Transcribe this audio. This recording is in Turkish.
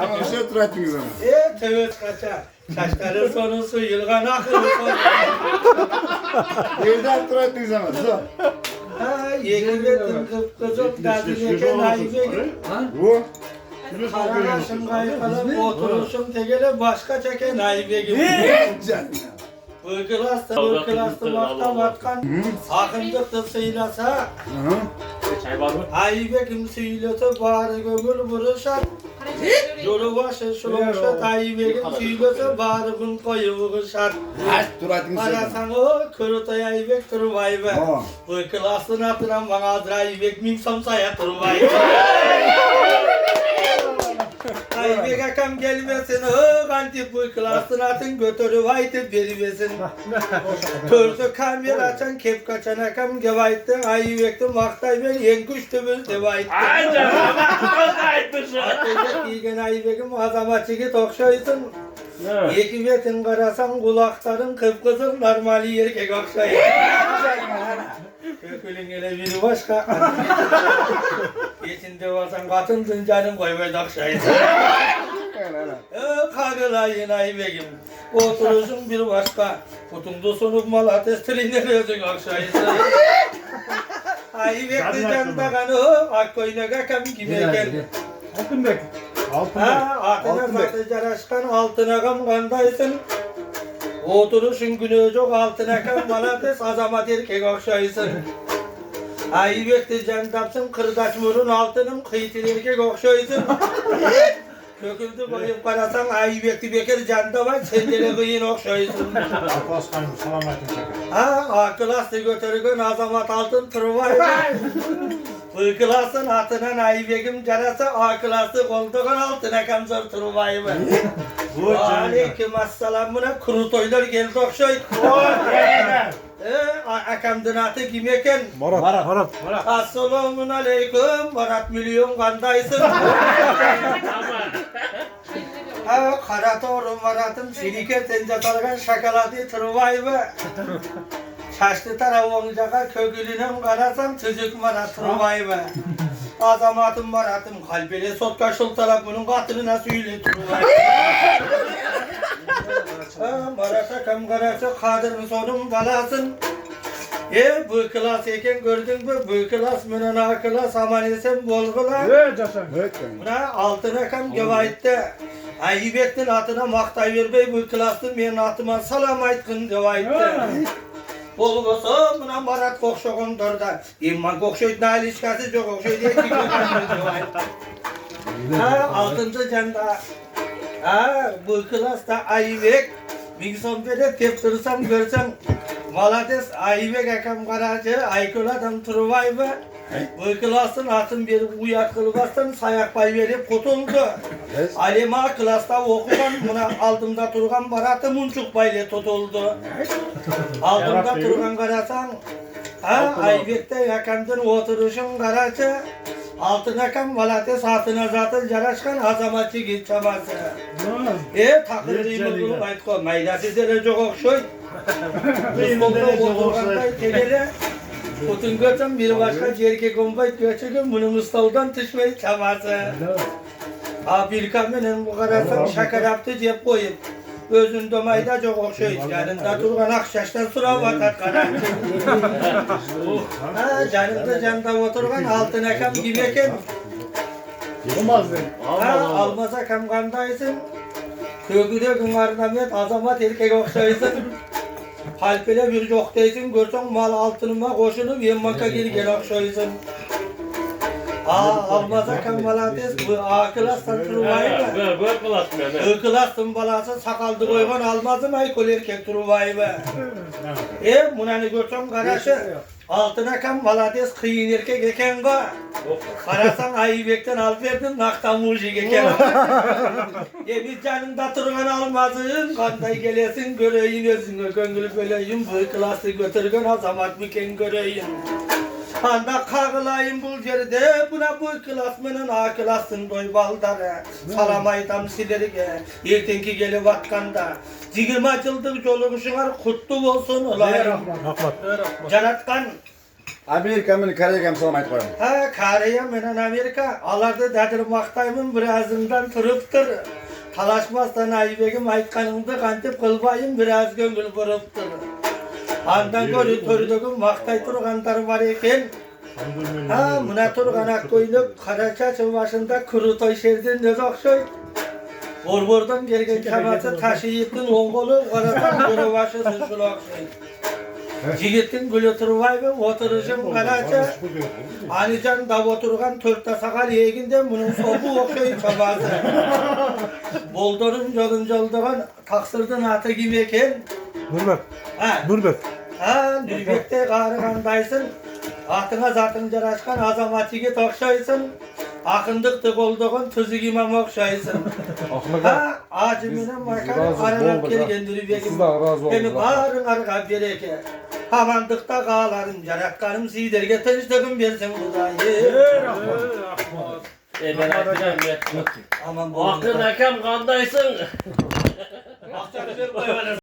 Ama uşa turattınız ama. Tövbe kaça. Saçları sonusu yılgan akıllı sonu. Yerden turattınız ama. Zor. Yekiletin kıpkızım derdineken ayıbegim. Bu. Karalaşım kaykalıp oturuşum tegele başka çeken ayıbegim. Bıkılastı vakta vatkan. Akındıktı sıylasa. Çay var mı? Ayıbegim süylete bağrı gömül vuruşar. Yolu başı şuluşat ayıbegim süylete bağrı gün koyu vuruşar. Kaç turattınız sen? Parasan o kırıtay ayıbek turvay be. Bıkılastın atıran bana adır ayıbek min samsaya turvay be. Ayıbek akam gelmesin o kanti bıkılastın atın götürü vaytı verimesin. Törsü kamyer açan kep kaçan akam gevayttı ayıbektin vaktay ben en güçlümüz devayttı. Ay canım ama ayıpmışsın. Ateşe giygen ayıbekim azamatçıki tokşoysun. İki betin karasan kulakların kıpkızıl normali erkek okşayın. Kökülün ele biri başka. Geçinde varsan katındın canım koymaydı okşayın. Kagılayın ayıbekim. Oturuşun bir başka. Kutunda sonup mal ateş tıriner özün okşayın. Ayıbekli canda kanı akkoyuna kakam kime geldi. Altınbek. Altına satıcar aşkan altına kam kandaysın. Oturuşun günü çok altına kam malates azamat erkek okşaysın. Ayıbekli candapsın kırdaş murun altının kıytın erkek okşaysın. Köküldü koyup karasan ayıbekli bekir canda var sendele kıyın okşaysın. Arkadaşlarım selamünaleyküm. Akıl astı götürgün azamat altın turvay. Bıkılasın atına ayıbegim carası akılası koltuğun altına kamzor turvayı mı? Aleyküm assalam buna kuru toylar geldi okşoy. Akamdın atı kim eken? Marat. Assalamun aleyküm Marat milyon kandaysın. Kara torum Marat'ım şiriker tence sargan şakalatı turvayı mı? Şaştı taraf olunca kökülünün karasam çocuk Marat turvayı mı? Azamatım Marat'ım kalbele sotka şul taraf bunun katılına söyle turvayı. Marat'a kam karası kadırın sonum balasın. Bu klas eken gördün mü? Bu klas menen a klas aman esen bol klas. Buna altına kam gevayette. Ayıbektin atına maktay verbey bu klastın men atıma salam aytkın gevayette. Bol olsa buna Marat kokşoğun durda. İmman kokşoydu nal işkası çok kokşoydu diye çıkıyor gevayette. Altıncı canda. Bu klasta Ayıbek. Bir sohbete teptirsem görsem Malates Ayıbek akam karacı Aykuladan turvay mı? Bu klasın atın bir uyak kılbastan sayak pay verip kutuldu. Alema klasta okugan buna altımda durgan Marat'ı munçuk payla tutuldu. Altımda durgan karasan Ayıbek'te yakandın oturuşun karacı. Altına kam Malates altına zaten yaraşkan azamatçı git çaması. Takırıyım bunu aytko maydası zere çok okşoy. Kısmokta oturganda tegele. Kutun götüm bir başka cerke kombayt göçügün bunun ustavdan tışmayı çaması. Bir kamenen bu karasan şaka yaptı cep koyup. Özün domayda çok okşoy. Yanında durgan akşaştan sura vatat karan. Canında canda oturgan altına kam gibiyken. Almasa kam kandaysın. Köküde gün arnamet azamat erkek okşaysın. Halpele bir yoktaysın görsen mal altınıma koşunup yemmaka geri gel okşaysın. Almasa kam malates bu akılastan turvayı mı? Bu klas mı? Ikılasın balası sakaldı koygan almazım ay kol erkek turvayı mı? Bunanı görsen karaşı. Altına kam Malates kıyın erkek eken go. Karasan Ayıbek'ten alıp verdin nakta mujik eken. Biz canında turgan almadın. Kanday gelesin göreyin özüne gönül böleyim. Bu klası götürgen azamat büken göreyin. Anda kağılayım bul yerde. Buna bu klasmanın a klasın doy baldarı. Salam aytam silerge. Ertenki gelip atkanda. Cigim açıldık yolun şunar kutlu olsun olay. Caratkan Amerika meni Koreyaga ham salom aytib qo'yaman. Ha, Koreya menen Amerika. Alarda dadir maqtayman birazından turuptur. Talaşmasdan Aybegim aytkanыңды kantip kılbayım biraz göngül buruptur. Andan görü tördөгüm maqtay turganlar var eken. Ha, mına turgan akkoyluk Karaçaçın başında Kurutoy şerdin öz okşoy. Borbordan gelgen çabası taşıyıptın oğulu Karatan görü başı sürşül okşoy. Jigittin gülü turbayım oturuşum Karaça. Anican da oturgan törtte sakal yeginde bunun sobu okşoy çabası. Boldorun yolun joldogan taksırdın atı gibi eken. Nurbek. Ha, Nurbek. ha, Nürbek'te qarıgandaysın. Atına zatın jaraşkan azamat yigit okşaysın. Akındıktı kolduğun tüzük imam okşaysın. Ha, acımının makanı aralap gelgen Nürbek'im. Beni barın arka bereke. Hamandıkta qağlarım, jarakkanım siderge tınçtığım bersin Kudayı. Ben aytacağım ya. Aman bu. Akın akam kandaysın. Akça güzel koyuyorlar.